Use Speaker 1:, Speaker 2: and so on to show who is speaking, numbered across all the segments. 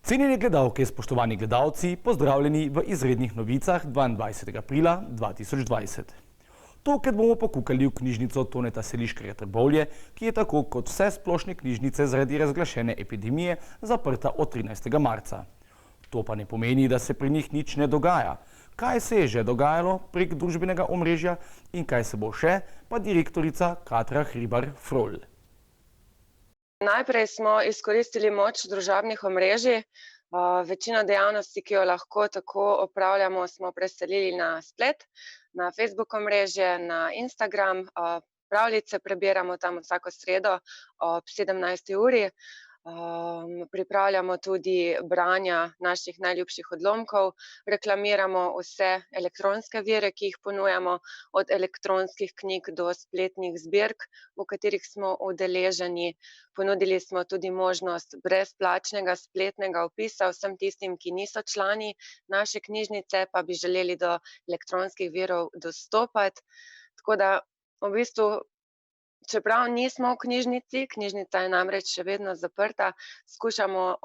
Speaker 1: Cenjeni gledalke, spoštovani gledalci, pozdravljeni v izrednih novicah 22. aprila 2020. Tokrat bomo pokukali v knjižnico Toneta Seliškarja Trbovlje, ki je tako kot vse splošne knjižnice zaradi razglašene epidemije zaprta od 13. marca. To pa ne pomeni, da se pri njih nič ne dogaja. Kaj se je že dogajalo prek družbenega omrežja in kaj se bo še, pa direktorica Katra Hribar-Frol.
Speaker 2: Najprej smo izkoristili moč družabnih omrežij. Večino dejavnosti, ki jo lahko tako opravljamo, smo preselili na splet, na Facebook omrežje, na Instagram. Pravljice prebiramo tam vsako sredo ob 17. uri. Pripravljamo tudi branja naših najljubših odlomkov, reklamiramo vse elektronske vire, ki jih ponujamo, od elektronskih knjig do spletnih zbirk, v katerih smo udeleženi. Ponudili smo tudi možnost brezplačnega spletnega vpisa vsem tistim, ki niso člani naše knjižnice, pa bi želeli do elektronskih virov dostopati. Tako da v bistvu, čeprav nismo v knjižnici, knjižnica je namreč še vedno zaprta, skušamo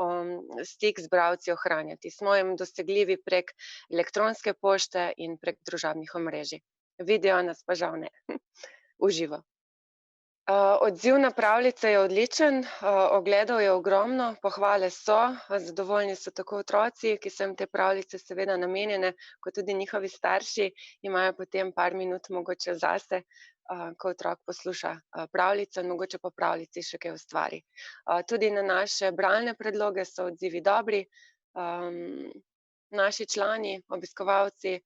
Speaker 2: stik z bralci ohranjati. Smo jim dosegljivi prek elektronske pošte in prek družabnih omrežij. Vidijo nas pa žal ne, v živo. Odziv na pravljice je odličen, ogledov je ogromno, pohvale so, zadovoljni so tako otroci, ki so jim te pravljice seveda namenjene, kot tudi njihovi starši, imajo potem par minut mogoče zase, ko otrok posluša pravljico in mogoče po pravljici še kaj ustvari. Tudi na naše bralne predloge so odzivi dobri. Naši člani, obiskovalci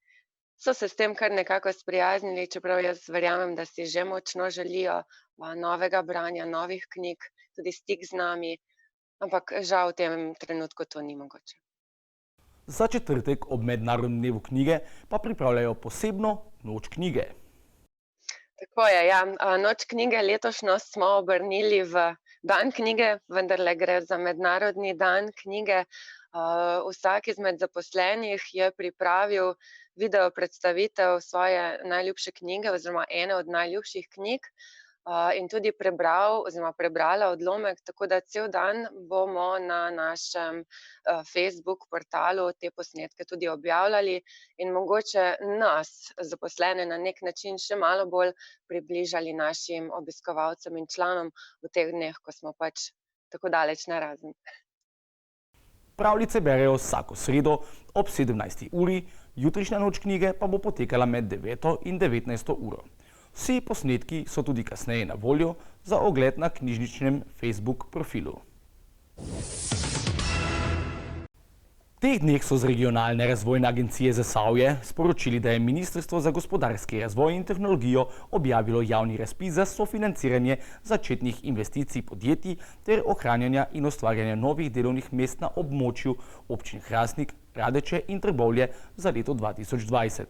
Speaker 2: so se s tem kar nekako sprijaznili, čeprav jaz verjamem, da si že močno želijo novega branja, novih knjig, tudi stik z nami, ampak žal v tem trenutku to ni mogoče.
Speaker 1: Za četrtek ob Mednarodnem dnevu knjige pa pripravljajo posebno Noč knjige.
Speaker 2: Tako je, ja. Noč knjige letošnjo smo obrnili v dan knjige, vendarle gre za mednarodni dan knjige. Vsak izmed zaposlenih je pripravil video predstavitev svoje najljubše knjige oziroma ene od najljubših knjig in tudi prebral oziroma prebrala odlomek, tako da cel dan bomo na našem Facebook portalu te posnetke tudi objavljali in mogoče nas, zaposlene, na nek način še malo bolj približali našim obiskovalcem in članom v teh dneh, ko smo pač tako daleč narazen.
Speaker 1: Pravljice berejo vsako sredo ob 17. uri, jutrišnja Noč knjige pa bo potekala med 9. in 19. uro. Vsi posnetki so tudi kasneje na voljo za ogled na knjižničnem Facebook profilu. V teh dneh so z Regionalne razvojne agencije Zasavje sporočili, da je Ministrstvo za gospodarski razvoj in tehnologijo objavilo javni razpis za sofinanciranje začetnih investicij podjetij ter ohranjanja in ustvarjanja novih delovnih mest na območju občin Hrastnik, Radeče in Trbovlje za leto 2020.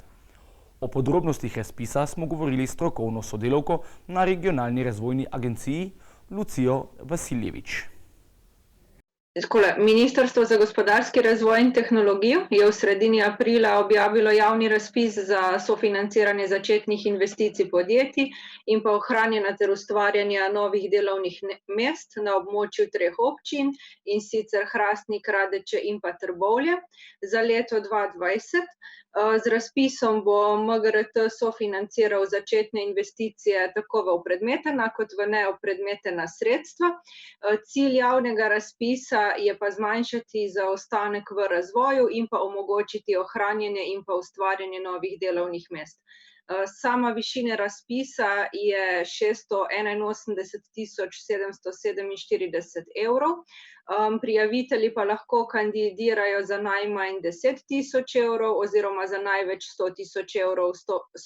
Speaker 1: O podrobnostih razpisa smo govorili s strokovno sodelavko na Regionalni razvojni agenciji Lucijo Vasiljevič.
Speaker 3: Ministrstvo za gospodarski razvoj in tehnologijo je v sredini aprila objavilo javni razpis za sofinanciranje začetnih investicij podjetij in pa ohranjanja ter ustvarjanja novih delovnih mest na območju 3 občin, in sicer Hrastnik, Radeče in pa Trbovlje za leto 2020. Z razpisom bo MGRT sofinanciral začetne investicije tako v opredmetena kot v neopredmetena sredstva. Cilj javnega razpisa je pa zmanjšati zaostanek v razvoju in pa omogočiti ohranjanje in pa ustvarjanje novih delovnih mest. Sama višina razpisa je 681.747 evrov. Prijavitelji pa lahko kandidirajo za najmanj 10.000 evrov oziroma za največ 100.000 evrov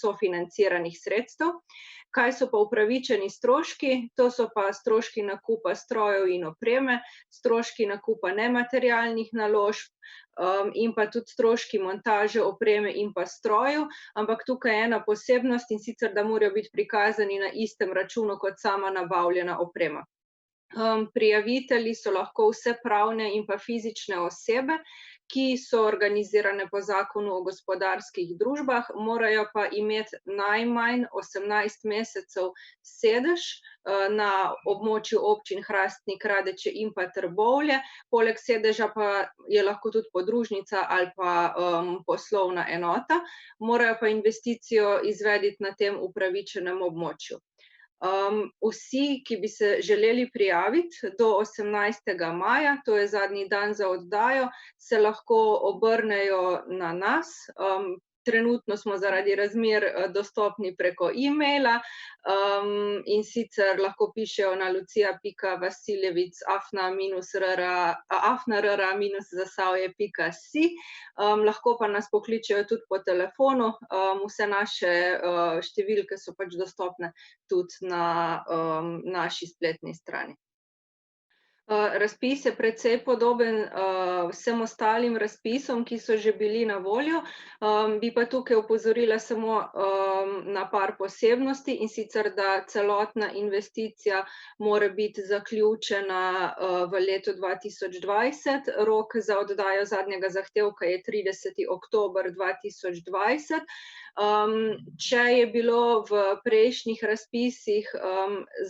Speaker 3: sofinanciranih sredstev. Kaj so pa upravičeni stroški? To so pa stroški nakupa strojev in opreme, stroški nakupa nematerialnih naložb in pa tudi stroški montaže opreme in pa strojev, ampak tukaj je ena posebnost, in sicer, da morajo biti prikazani na istem računu kot sama nabavljena oprema. Prijavitelji so lahko vse pravne in pa fizične osebe, ki so organizirane po Zakonu o gospodarskih družbah, morajo pa imeti najmanj 18 mesecev sedež na območju občin Hrastnik, Radeče in pa Trbovlje. Poleg sedeža pa je lahko tudi podružnica ali pa poslovna enota, morajo pa investicijo izvediti na tem upravičenem območju. Vsi, ki bi se želeli prijaviti do 18. maja, to je zadnji dan za oddajo, se lahko obrnejo na nas. Trenutno smo zaradi razmer dostopni preko e-maila, in sicer lahko pišejo na lucija.pikavasilevic@rra-zasavje.si, lahko pa nas pokličejo tudi po telefonu, vse naše številke so pač dostopne tudi na naši spletni strani. Razpis je precej podoben vsem ostalim razpisom, ki so že bili na voljo, bi pa tukaj opozorila samo na par posebnosti, in sicer, da celotna investicija mora biti zaključena v letu 2020, rok za oddajo zadnjega zahtevka je 30. oktober 2020. Če je bilo v prejšnjih razpisih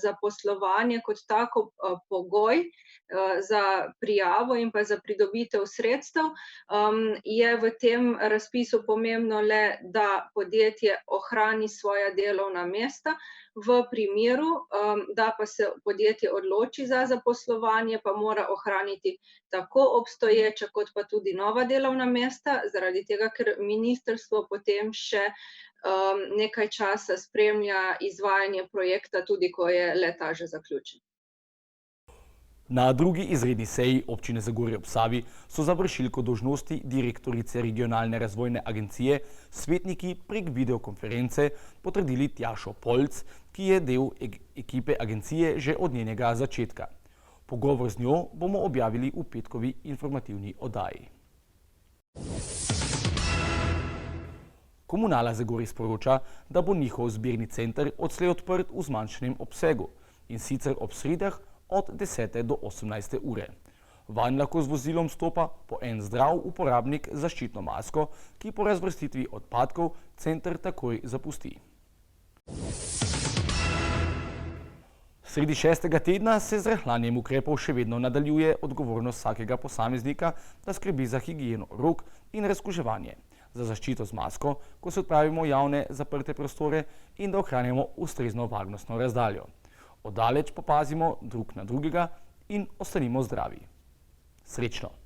Speaker 3: zaposlovanje kot tako pogoj za prijavo in pa za pridobitev sredstev, je v tem razpisu pomembno le, da podjetje ohrani svoja delovna mesta. V primeru, da pa se podjetje odloči za zaposlovanje, pa mora ohraniti tako obstoječa kot pa tudi nova delovna mesta, zaradi tega, ker ministrstvo potem še nekaj časa spremlja izvajanje projekta, tudi ko je le-ta že zaključen.
Speaker 1: Na drugi izredni seji občine Zagorje ob Savi so za vršilko dolžnosti direktorice Regionalne razvojne agencije svetniki prek videokonference potrdili Tjašo Polc, ki je del ekipe agencije že od njenega začetka. Pogovor z njo bomo objavili v petkovi informativni oddaji. Komunala Zagorje sporoča, da bo njihov zbirni center odslej odprt v zmanjšanem obsegu, in sicer ob sredah od 10. do 18. ure. Vanj lahko z vozilom stopa po en zdrav uporabnik z zaščitno masko, ki po razvrstitvi odpadkov center takoj zapusti. Sredi 6. tedna se z rahljanjem ukrepov še vedno nadaljuje odgovornost vsakega posameznika, da skrbi za higieno rok in razkuževanje, za zaščito z masko, ko se odpravimo javne zaprte prostore, in da ohranjamo ustrezno varnostno razdaljo. Oddaleč pa pazimo drug na drugega in ostanimo zdravi. Srečno!